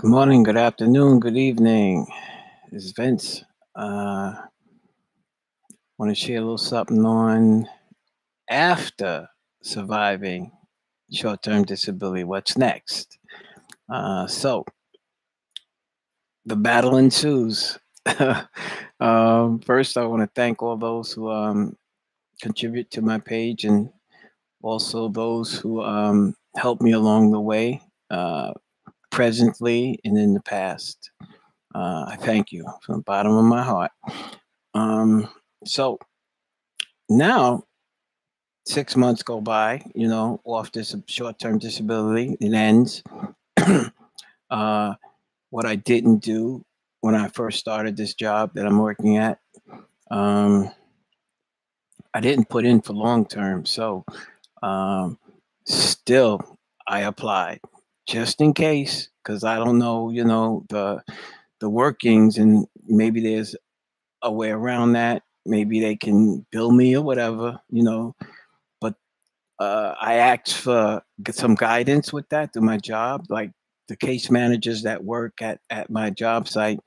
Good morning, good afternoon, good evening. This is Vince. Uh, Want to share a little something on after surviving short-term disability. What's next? So the battle ensues. First, I want to thank all those who contribute to my page and also those who helped me along the way, presently and in the past. I thank you from the bottom of my heart. Um, so now 6 months go by, off this short-term disability, it ends. uh, what I didn't do when I first started this job that I'm working at, um, I didn't put in for long term. So um, still, I applied just in case because I don't know, the workings, and maybe there's a way around that. Maybe they can bill me or whatever, But I asked for get some guidance with that through my job, like the case managers that work at my job site.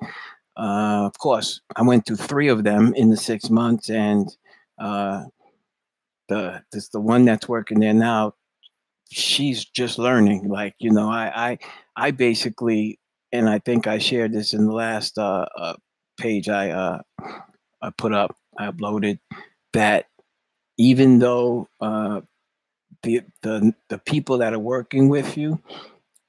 Of course, I went through three of them in the 6 months, and uh, the one that's working there now, she's just learning. Like I basically, and I think I shared this in the last page I put up, I uploaded that even though the people that are working with you,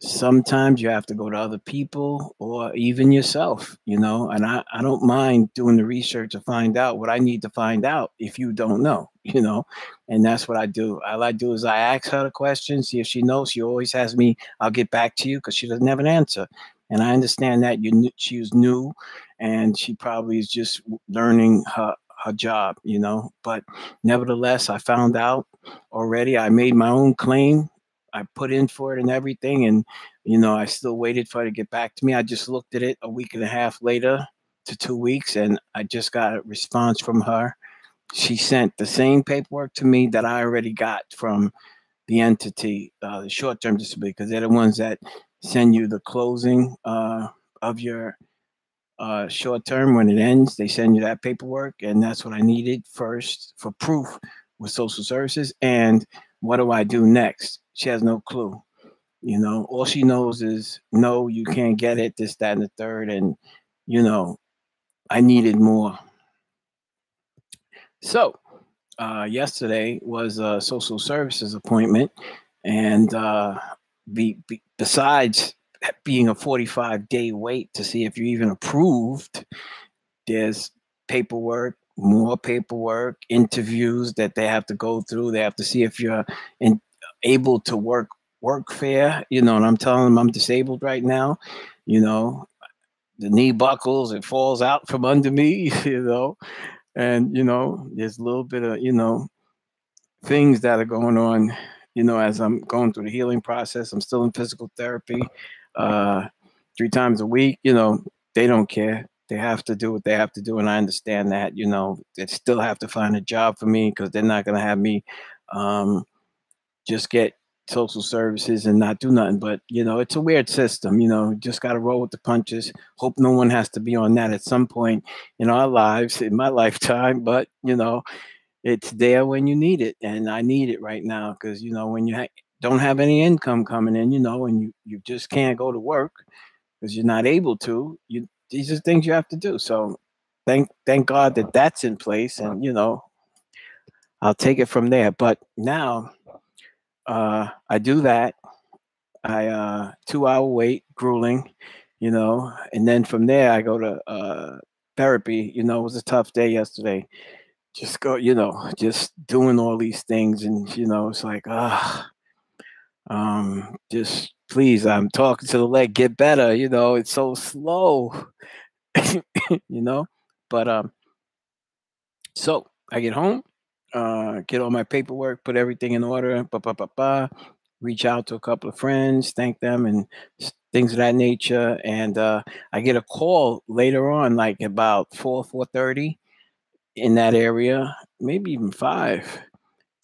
sometimes you have to go to other people or even yourself, and I don't mind doing the research to find out what I need to find out if you don't know, and that's what I do. All I do is I ask her the question, see if she knows. She always has me, I'll get back to you, because she doesn't have an answer. And I understand that she was new and she probably is just learning her job, but nevertheless, I found out already. I made my own claim. I put in for it and everything, and I still waited for her to get back to me. I just looked at it a week and a half later to 2 weeks, and I just got a response from her. She sent the same paperwork to me that I already got from the entity, the short-term disability, because they're the ones that send you the closing of your short term. When it ends, they send you that paperwork, and that's what I needed first for proof with social services. And what do I do next? She has no clue. All she knows is no, you can't get it, this, that, and the third. And I needed more. So yesterday was a social services appointment, and besides being a 45-day wait to see if you're even approved, there's paperwork, more paperwork, interviews that they have to go through. They have to see if you're able to work fair, and I'm telling them I'm disabled right now. The knee buckles, it falls out from under me, and there's a little bit of things that are going on, as I'm going through the healing process. I'm still in physical therapy, uh 3 times a week. They don't care. They have to do what they have to do, and I understand that. They still have to find a job for me, because they're not going to have me just get social services and not do nothing. But it's a weird system. Just got to roll with the punches. Hope no one has to be on that at some point in our lives, in my lifetime. But it's there when you need it, and I need it right now, because when you don't have any income coming in, and you just can't go to work because you're not able to. These are things you have to do. So thank God that that's in place, and I'll take it from there. But now I do that. I 2 hour wait, grueling, and then from there I go to therapy. It was a tough day yesterday. Just go, just doing all these things, and it's like just please, I'm talking to the leg, get better. It's so slow. you know but so I get home, get all my paperwork, put everything in order, reach out to a couple of friends, thank them, and things of that nature. And I get a call later on, like about 4:30, in that area, maybe even 5,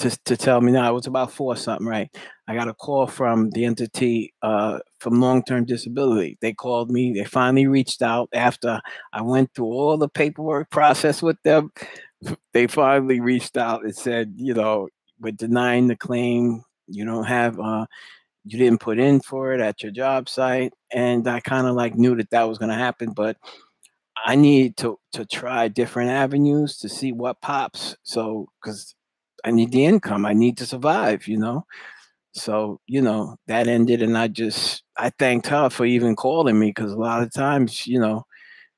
to tell me now it was about 4 something, right? I got a call from the entity from long-term disability. They called me. They finally reached out after I went through all the paperwork process with them. They finally reached out and said, we're denying the claim. You don't have you didn't put in for it at your job site. And I kind of like knew that that was going to happen, but I need to try different avenues to see what pops. So, because I need the income, I need to survive. So, that ended, and I thanked her for even calling me, because a lot of times,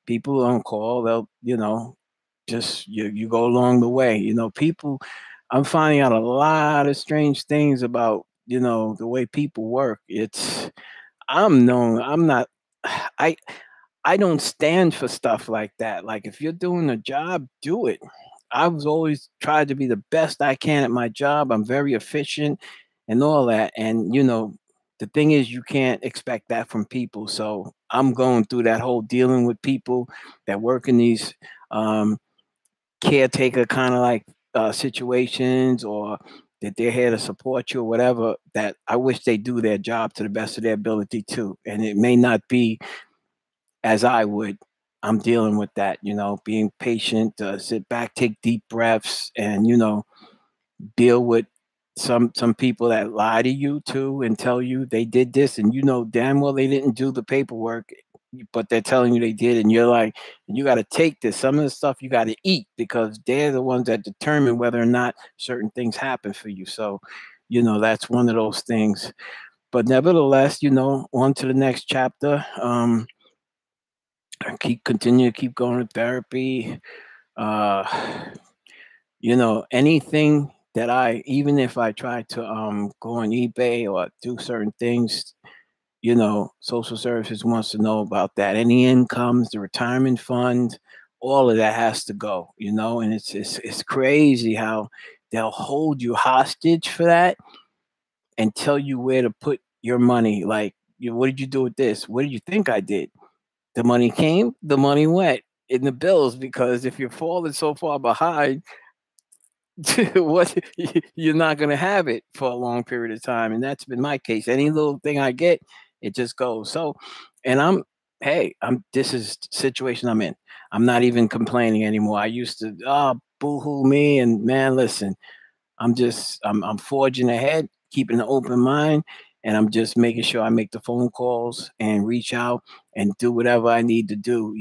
people don't call. They'll, just you go along the way. People. I'm finding out a lot of strange things about the way people work. I'm known. I'm not. I I don't stand for stuff like that. Like, if you're doing a job, do it. I was always tried to be the best I can at my job. I'm very efficient and all that. And the thing is, you can't expect that from people. So I'm going through that whole dealing with people that work in these um, caretaker kind of like situations, or that they're here to support you or whatever. That I wish they do their job to the best of their ability too. And it may not be as I would. I'm dealing with that, being patient, sit back, take deep breaths, and deal with some people that lie to you too and tell you they did this, and damn well they didn't do the paperwork, but they're telling you they did, and you're like, you got to take this. Some of the stuff you got to eat, because they're the ones that determine whether or not certain things happen for you. So, that's one of those things. But nevertheless, on to the next chapter. I continue to keep going to therapy. Uh, anything that even if I try to go on eBay or do certain things, social services wants to know about that. Any incomes, the retirement fund, all of that has to go. And it's crazy how they'll hold you hostage for that and tell you where to put your money. Like, what did you do with this? What did you think I did? The money came, the money went in the bills, because if you're falling so far behind, what you're not going to have it for a long period of time. And that's been my case. Any little thing I get, it just goes. So, and this is the situation I'm in. I'm not even complaining anymore. I used to, boo-hoo me. And man, listen, I'm forging ahead, keeping an open mind, and I'm just making sure I make the phone calls and reach out and do whatever I need to do,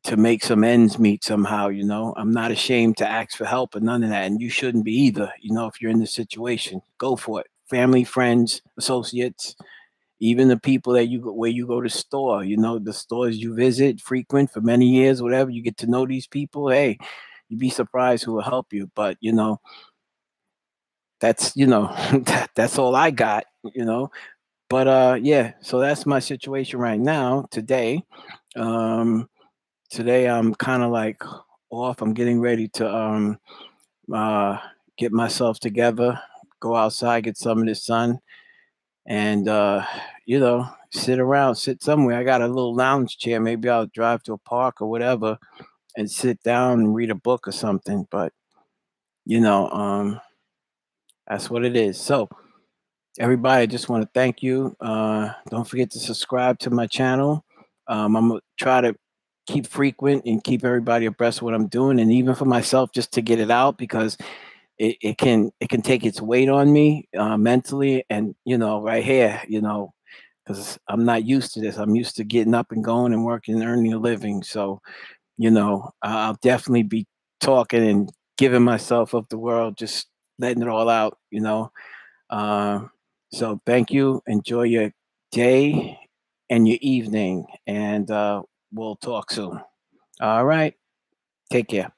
to make some ends meet somehow. I'm not ashamed to ask for help or none of that. And you shouldn't be either. If you're in this situation, go for it. Family, friends, associates, even the people that where you go to store, the stores you visit frequent for many years, whatever, you get to know these people. Hey, you'd be surprised who will help you. But that's that's all I got. But yeah, so that's my situation right now today. Today I'm kind of like off. I'm getting ready to uh get myself together, go outside, get some of the sun, and sit somewhere. I got a little lounge chair. Maybe I'll drive to a park or whatever and sit down and read a book or something. But that's what it is. So everybody, I just want to thank you. Don't forget to subscribe to my channel. I'm gonna try to keep frequent and keep everybody abreast of what I'm doing, and even for myself, just to get it out, because it can take its weight on me mentally, and right here, because I'm not used to this. I'm used to getting up and going and working and earning a living. So I'll definitely be talking and giving myself up the world, just letting it all out. Uh, so thank you. Enjoy your day and your evening, and we'll talk soon. All right. Take care.